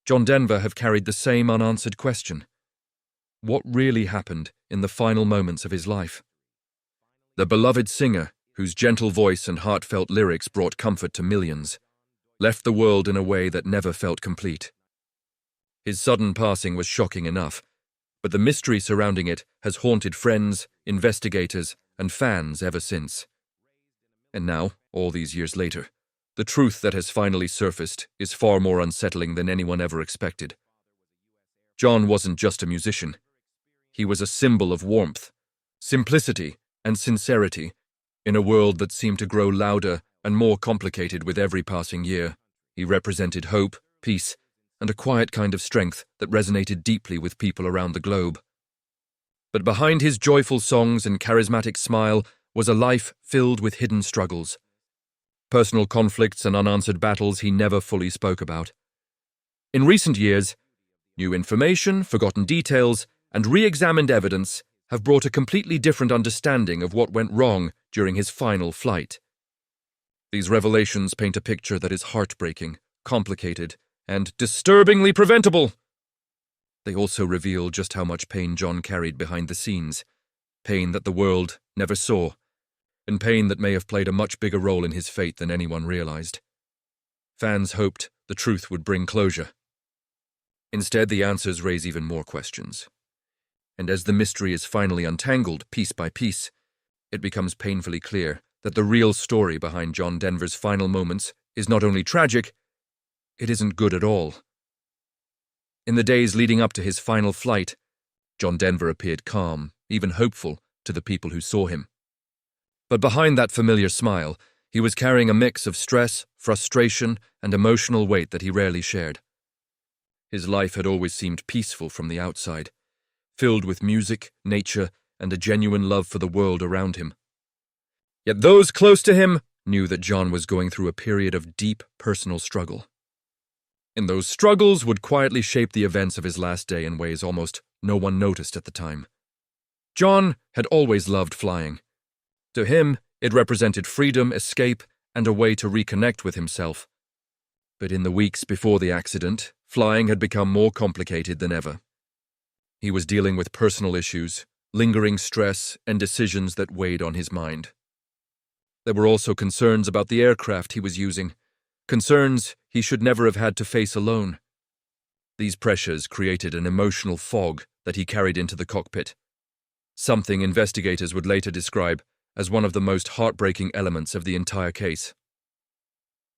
John Denver have carried the same unanswered question. What really happened in the final moments of his life? The beloved singer, whose gentle voice and heartfelt lyrics brought comfort to millions, left the world in a way that never felt complete. His sudden passing was shocking enough, but the mystery surrounding it has haunted friends, investigators, and fans ever since. And now, all these years later, the truth that has finally surfaced is far more unsettling than anyone ever expected. John wasn't just a musician. He was a symbol of warmth, simplicity, and sincerity in a world that seemed to grow louder and more complicated with every passing year. He represented hope, peace, and a quiet kind of strength that resonated deeply with people around the globe. But behind his joyful songs and charismatic smile was a life filled with hidden struggles, personal conflicts and unanswered battles he never fully spoke about. In recent years, new information, forgotten details, and re-examined evidence have brought a completely different understanding of what went wrong during his final flight. These revelations paint a picture that is heartbreaking, complicated, and disturbingly preventable. They also reveal just how much pain John carried behind the scenes, pain that the world never saw, and pain that may have played a much bigger role in his fate than anyone realized. Fans hoped the truth would bring closure. Instead, the answers raise even more questions. And as the mystery is finally untangled piece by piece, it becomes painfully clear that the real story behind John Denver's final moments is not only tragic, it isn't good at all. In the days leading up to his final flight, John Denver appeared calm, even hopeful, to the people who saw him. But behind that familiar smile, he was carrying a mix of stress, frustration, and emotional weight that he rarely shared. His life had always seemed peaceful from the outside, filled with music, nature, and a genuine love for the world around him. Yet those close to him knew that John was going through a period of deep personal struggle. And those struggles would quietly shape the events of his last day in ways almost no one noticed at the time. John had always loved flying. To him, it represented freedom, escape, and a way to reconnect with himself. But in the weeks before the accident, flying had become more complicated than ever. He was dealing with personal issues, lingering stress, and decisions that weighed on his mind. There were also concerns about the aircraft he was using, concerns he should never have had to face alone. These pressures created an emotional fog that he carried into the cockpit, something investigators would later describe as one of the most heartbreaking elements of the entire case.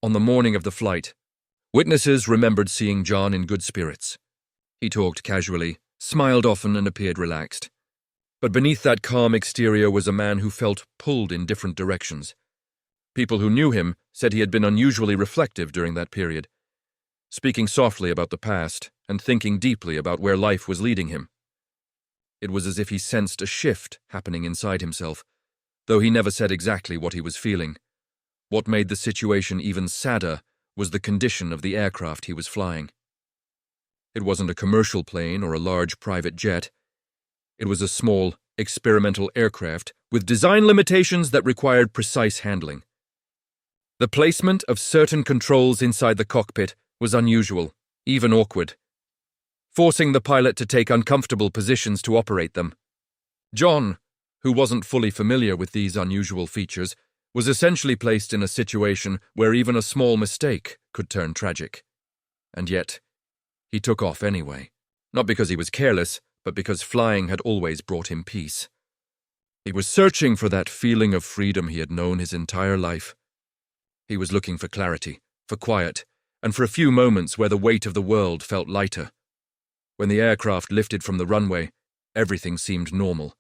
On the morning of the flight, witnesses remembered seeing John in good spirits. He talked casually, smiled often, and appeared relaxed. But beneath that calm exterior was a man who felt pulled in different directions. People who knew him said he had been unusually reflective during that period, speaking softly about the past and thinking deeply about where life was leading him. It was as if he sensed a shift happening inside himself, though he never said exactly what he was feeling. What made the situation even sadder was the condition of the aircraft he was flying. It wasn't a commercial plane or a large private jet. It was a small, experimental aircraft with design limitations that required precise handling. The placement of certain controls inside the cockpit was unusual, even awkward, forcing the pilot to take uncomfortable positions to operate them. John, who wasn't fully familiar with these unusual features, was essentially placed in a situation where even a small mistake could turn tragic. And yet, he took off anyway, not because he was careless, but because flying had always brought him peace. He was searching for that feeling of freedom he had known his entire life. He was looking for clarity, for quiet, and for a few moments where the weight of the world felt lighter. When the aircraft lifted from the runway, everything seemed normal.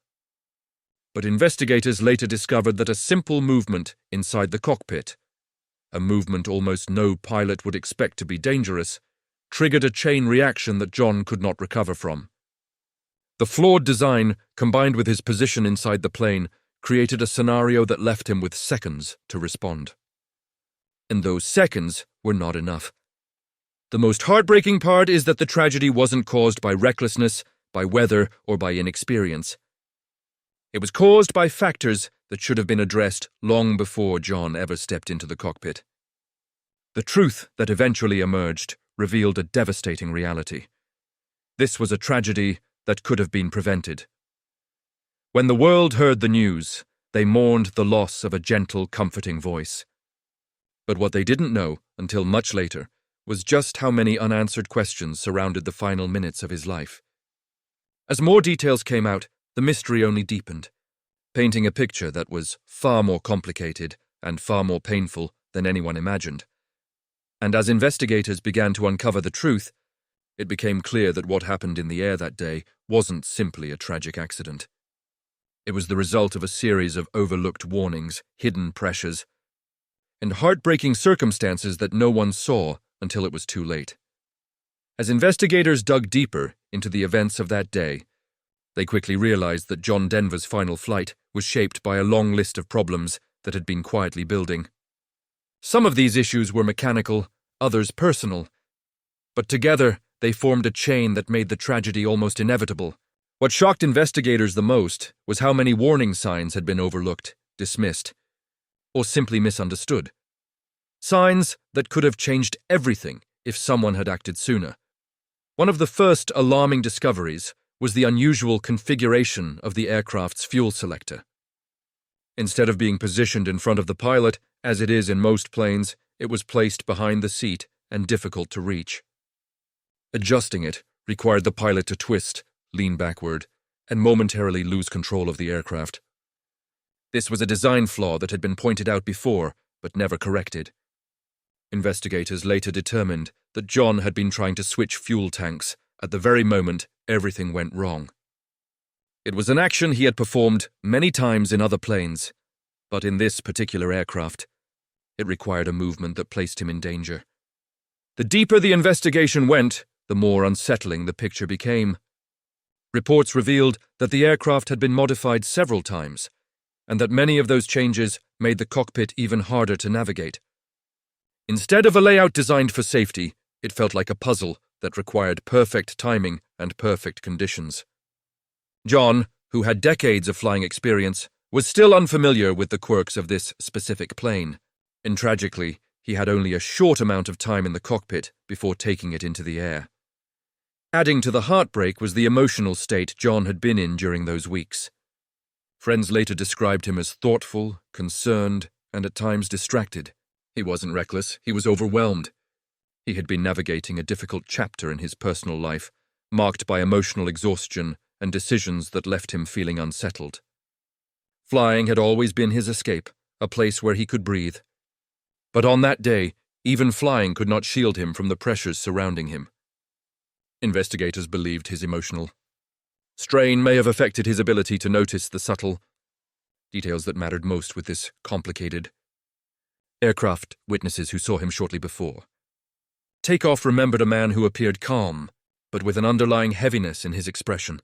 But investigators later discovered that a simple movement inside the cockpit, a movement almost no pilot would expect to be dangerous, triggered a chain reaction that John could not recover from. The flawed design, combined with his position inside the plane, created a scenario that left him with seconds to respond. And those seconds were not enough. The most heartbreaking part is that the tragedy wasn't caused by recklessness, by weather, or by inexperience. It was caused by factors that should have been addressed long before John ever stepped into the cockpit. The truth that eventually emerged revealed a devastating reality. This was a tragedy that could have been prevented. When the world heard the news, they mourned the loss of a gentle, comforting voice. But what they didn't know, until much later, was just how many unanswered questions surrounded the final minutes of his life. As more details came out, the mystery only deepened, painting a picture that was far more complicated and far more painful than anyone imagined. And as investigators began to uncover the truth, it became clear that what happened in the air that day wasn't simply a tragic accident. It was the result of a series of overlooked warnings, hidden pressures, and heartbreaking circumstances that no one saw until it was too late. As investigators dug deeper into the events of that day, they quickly realized that John Denver's final flight was shaped by a long list of problems that had been quietly building. Some of these issues were mechanical, others personal, but together they formed a chain that made the tragedy almost inevitable. What shocked investigators the most was how many warning signs had been overlooked, dismissed, or simply misunderstood. Signs that could have changed everything if someone had acted sooner. One of the first alarming discoveries was the unusual configuration of the aircraft's fuel selector. Instead of being positioned in front of the pilot, as it is in most planes, it was placed behind the seat and difficult to reach. Adjusting it required the pilot to twist, lean backward, and momentarily lose control of the aircraft. This was a design flaw that had been pointed out before, but never corrected. Investigators later determined that John had been trying to switch fuel tanks at the very moment everything went wrong. It was an action he had performed many times in other planes, but in this particular aircraft, it required a movement that placed him in danger. The deeper the investigation went, the more unsettling the picture became. Reports revealed that the aircraft had been modified several times, and that many of those changes made the cockpit even harder to navigate. Instead of a layout designed for safety, it felt like a puzzle that required perfect timing and perfect conditions. John, who had decades of flying experience, was still unfamiliar with the quirks of this specific plane, and tragically, he had only a short amount of time in the cockpit before taking it into the air. Adding to the heartbreak was the emotional state John had been in during those weeks. Friends later described him as thoughtful, concerned, and at times distracted. He wasn't reckless, he was overwhelmed. He had been navigating a difficult chapter in his personal life, marked by emotional exhaustion and decisions that left him feeling unsettled. Flying had always been his escape, a place where he could breathe. But on that day, even flying could not shield him from the pressures surrounding him. Investigators believed his emotional strain may have affected his ability to notice the subtle details that mattered most with this complicated aircraft. Witnesses who saw him shortly before takeoff remembered a man who appeared calm, but with an underlying heaviness in his expression.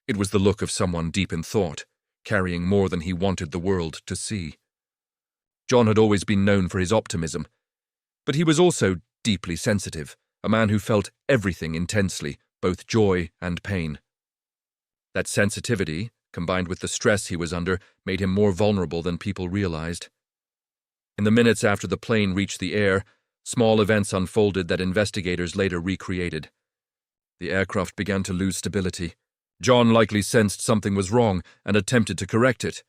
It was the look of someone deep in thought, carrying more than he wanted the world to see. John had always been known for his optimism, but he was also deeply sensitive, a man who felt everything intensely, both joy and pain. That sensitivity, combined with the stress he was under, made him more vulnerable than people realized. In the minutes after the plane reached the air, small events unfolded that investigators later recreated. The aircraft began to lose stability. John likely sensed something was wrong and attempted to correct it,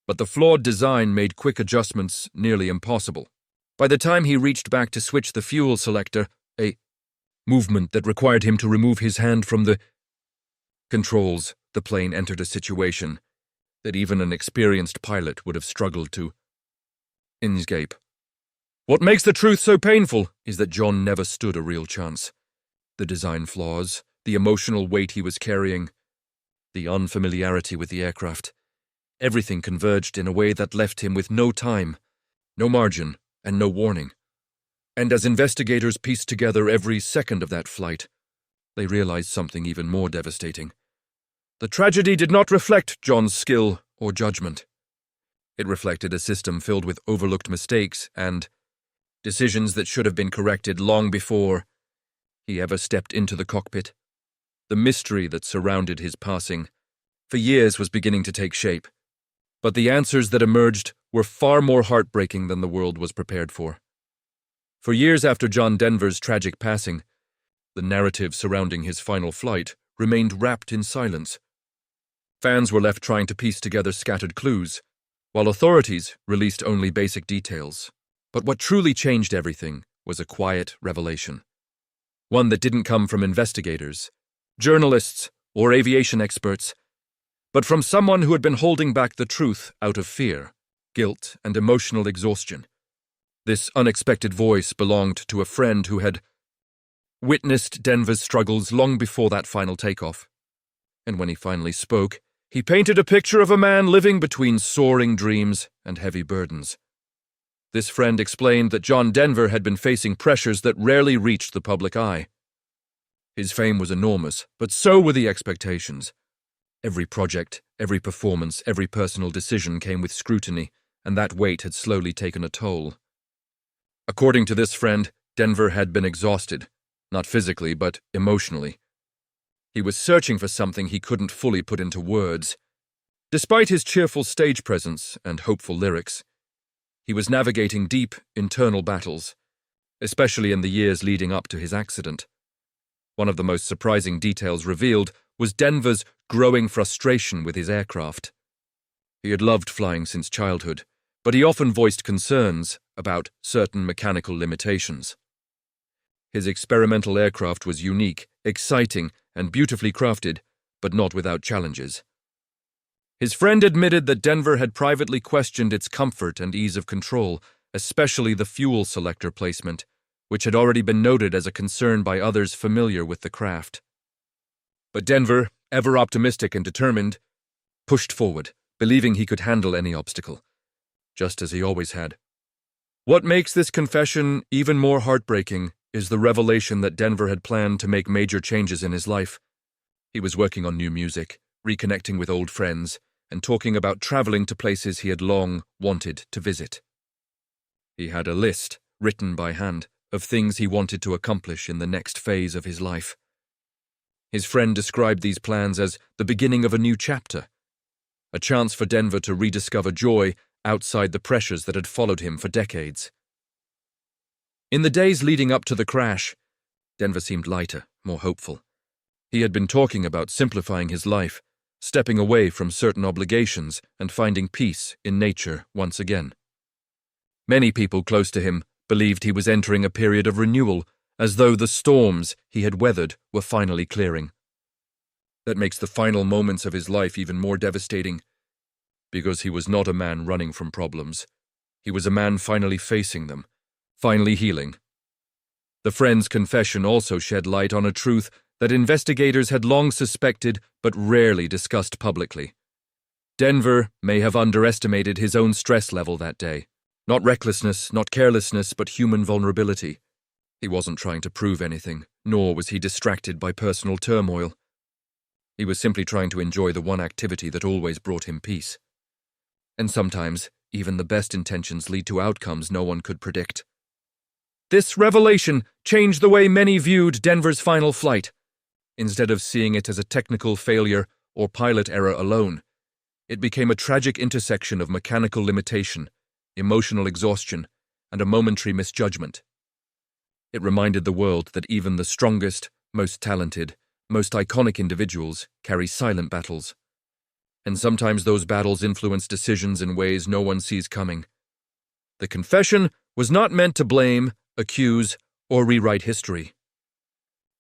but the flawed design made quick adjustments nearly impossible. By the time he reached back to switch the fuel selector, a movement that required him to remove his hand from the controls, the plane entered a situation that even an experienced pilot would have struggled to escape. What makes the truth so painful is that John never stood a real chance. The design flaws, the emotional weight he was carrying, the unfamiliarity with the aircraft, everything converged in a way that left him with no time, no margin, and no warning. And as investigators pieced together every second of that flight, they realized something even more devastating. The tragedy did not reflect John's skill or judgment. It reflected a system filled with overlooked mistakes and decisions that should have been corrected long before he ever stepped into the cockpit. The mystery that surrounded his passing for years was beginning to take shape, but the answers that emerged were far more heartbreaking than the world was prepared for. For years after John Denver's tragic passing, the narrative surrounding his final flight remained wrapped in silence. Fans were left trying to piece together scattered clues, while authorities released only basic details. But what truly changed everything was a quiet revelation. One that didn't come from investigators, journalists, or aviation experts, but from someone who had been holding back the truth out of fear, guilt, and emotional exhaustion. This unexpected voice belonged to a friend who had witnessed Denver's struggles long before that final takeoff. And when he finally spoke, he painted a picture of a man living between soaring dreams and heavy burdens. This friend explained that John Denver had been facing pressures that rarely reached the public eye. His fame was enormous, but so were the expectations. Every project, every performance, every personal decision came with scrutiny, and that weight had slowly taken a toll. According to this friend, Denver had been exhausted, not physically, but emotionally. He was searching for something he couldn't fully put into words. Despite his cheerful stage presence and hopeful lyrics, he was navigating deep, internal battles, especially in the years leading up to his accident. One of the most surprising details revealed was Denver's growing frustration with his aircraft. He had loved flying since childhood, but he often voiced concerns about certain mechanical limitations. His experimental aircraft was unique, exciting, and beautifully crafted, but not without challenges. His friend admitted that Denver had privately questioned its comfort and ease of control, especially the fuel selector placement, which had already been noted as a concern by others familiar with the craft. But Denver, ever optimistic and determined, pushed forward, believing he could handle any obstacle, just as he always had. What makes this confession even more heartbreaking is the revelation that Denver had planned to make major changes in his life. He was working on new music, reconnecting with old friends, and talking about traveling to places he had long wanted to visit. He had a list, written by hand, of things he wanted to accomplish in the next phase of his life. His friend described these plans as the beginning of a new chapter, a chance for Denver to rediscover joy outside the pressures that had followed him for decades. In the days leading up to the crash, Denver seemed lighter, more hopeful. He had been talking about simplifying his life, stepping away from certain obligations and finding peace in nature once again. Many people close to him believed he was entering a period of renewal, as though the storms he had weathered were finally clearing. That makes the final moments of his life even more devastating, because he was not a man running from problems. He was a man finally facing them, finally healing. The friend's confession also shed light on a truth that investigators had long suspected but rarely discussed publicly. Denver may have underestimated his own stress level that day. Not recklessness, not carelessness, but human vulnerability. He wasn't trying to prove anything, nor was he distracted by personal turmoil. He was simply trying to enjoy the one activity that always brought him peace. And sometimes, even the best intentions lead to outcomes no one could predict. This revelation changed the way many viewed Denver's final flight. Instead of seeing it as a technical failure or pilot error alone, it became a tragic intersection of mechanical limitation, emotional exhaustion, and a momentary misjudgment. It reminded the world that even the strongest, most talented, most iconic individuals carry silent battles. And sometimes those battles influence decisions in ways no one sees coming. The confession was not meant to blame, accuse, or rewrite history.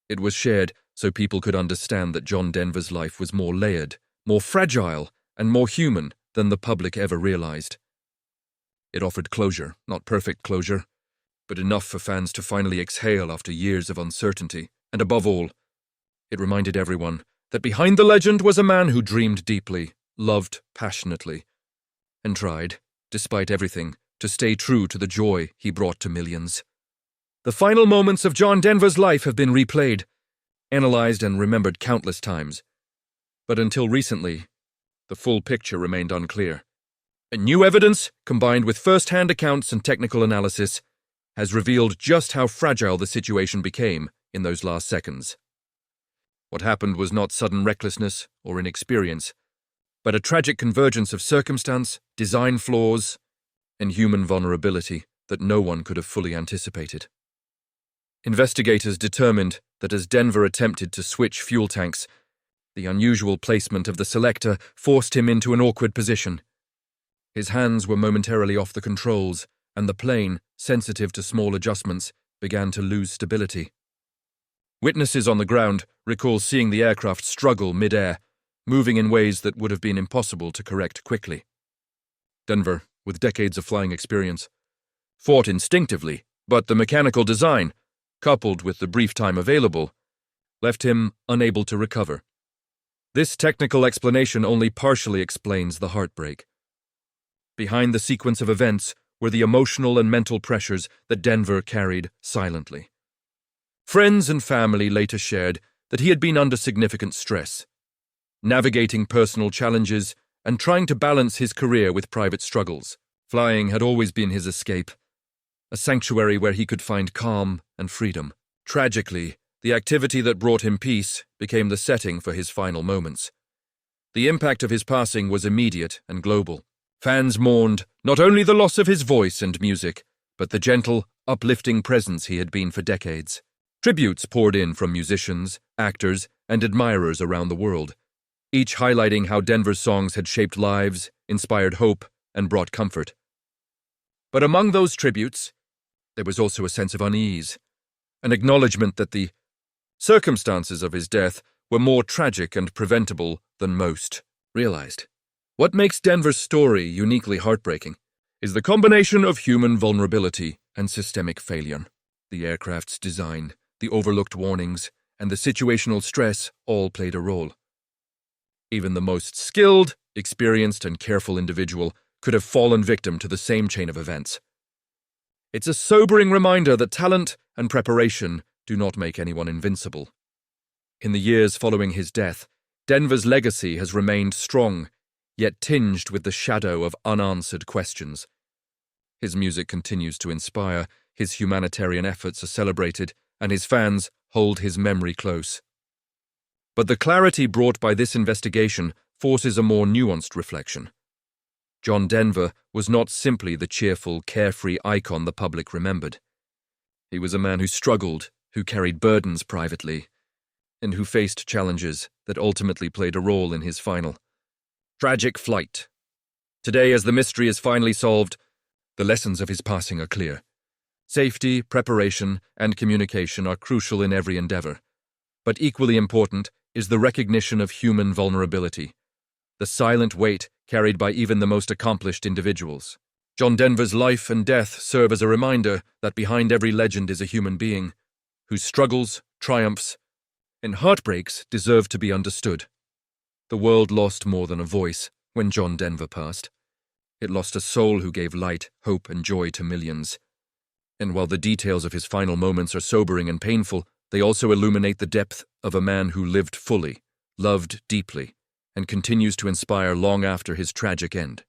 It was shared so people could understand that John Denver's life was more layered, more fragile, and more human than the public ever realized. It offered closure, not perfect closure, but enough for fans to finally exhale after years of uncertainty, and above all, it reminded everyone that behind the legend was a man who dreamed deeply, loved passionately, and tried, despite everything, to stay true to the joy he brought to millions. The final moments of John Denver's life have been replayed, analyzed and remembered countless times, but until recently, the full picture remained unclear. And new evidence, combined with first-hand accounts and technical analysis, has revealed just how fragile the situation became in those last seconds. What happened was not sudden recklessness or inexperience, but a tragic convergence of circumstance, design flaws, and human vulnerability that no one could have fully anticipated. Investigators determined that as Denver attempted to switch fuel tanks, the unusual placement of the selector forced him into an awkward position. His hands were momentarily off the controls, and the plane, sensitive to small adjustments, began to lose stability. Witnesses on the ground recall seeing the aircraft struggle mid-air, moving in ways that would have been impossible to correct quickly. Denver, with decades of flying experience, fought instinctively, but the mechanical design, coupled with the brief time available, left him unable to recover. This technical explanation only partially explains the heartbreak. Behind the sequence of events were the emotional and mental pressures that Denver carried silently. Friends and family later shared that he had been under significant stress, navigating personal challenges and trying to balance his career with private struggles. Flying had always been his escape, a sanctuary where he could find calm and freedom. Tragically, the activity that brought him peace became the setting for his final moments. The impact of his passing was immediate and global. Fans mourned not only the loss of his voice and music, but the gentle, uplifting presence he had been for decades. Tributes poured in from musicians, actors, and admirers around the world, each highlighting how Denver's songs had shaped lives, inspired hope, and brought comfort. But among those tributes, there was also a sense of unease, an acknowledgement that the circumstances of his death were more tragic and preventable than most realized. What makes Denver's story uniquely heartbreaking is the combination of human vulnerability and systemic failure. The aircraft's design, the overlooked warnings, and the situational stress all played a role. Even the most skilled, experienced, and careful individual could have fallen victim to the same chain of events. It's a sobering reminder that talent and preparation do not make anyone invincible. In the years following his death, Denver's legacy has remained strong, yet tinged with the shadow of unanswered questions. His music continues to inspire, his humanitarian efforts are celebrated, and his fans hold his memory close. But the clarity brought by this investigation forces a more nuanced reflection. John Denver was not simply the cheerful, carefree icon the public remembered. He was a man who struggled, who carried burdens privately, and who faced challenges that ultimately played a role in his final, tragic flight. Today, as the mystery is finally solved, the lessons of his passing are clear. Safety, preparation, and communication are crucial in every endeavor. But equally important is the recognition of human vulnerability, the silent weight carried by even the most accomplished individuals. John Denver's life and death serve as a reminder that behind every legend is a human being, whose struggles, triumphs, and heartbreaks deserve to be understood. The world lost more than a voice when John Denver passed. It lost a soul who gave light, hope, and joy to millions. And while the details of his final moments are sobering and painful, they also illuminate the depth of a man who lived fully, loved deeply, and continues to inspire long after his tragic end.